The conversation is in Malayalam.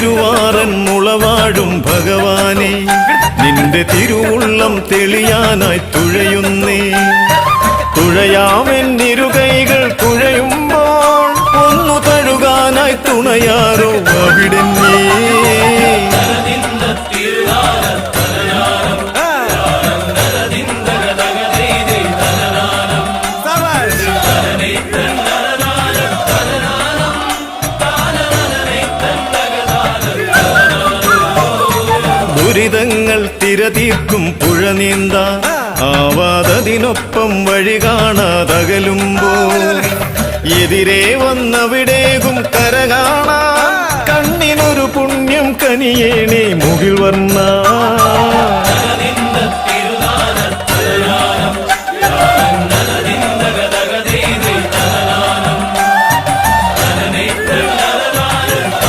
തിരുവാറൻ മുളവാടും ഭഗവാനെ നിന്റെ തിരുവുള്ളം തെളിയാനായി തുഴയുന്നേ. തുഴയാമെന്നിരുകൈകൾ തുഴയുമ്പോൾ ഒന്നു തഴുകാനായി തുണയാരോ അവിടുന്നേ. ദുരിതങ്ങൾ തിരതീർക്കും പുഴ നീന്താൻ ആവാതതിനൊപ്പം വഴി കാണാതകലുമ്പോൾ എതിരെ വന്നവിടേകും കര കാണാൻ കണ്ണിനൊരു പുണ്യം കനിയേണേ മുകിൽ വർണ്ണ.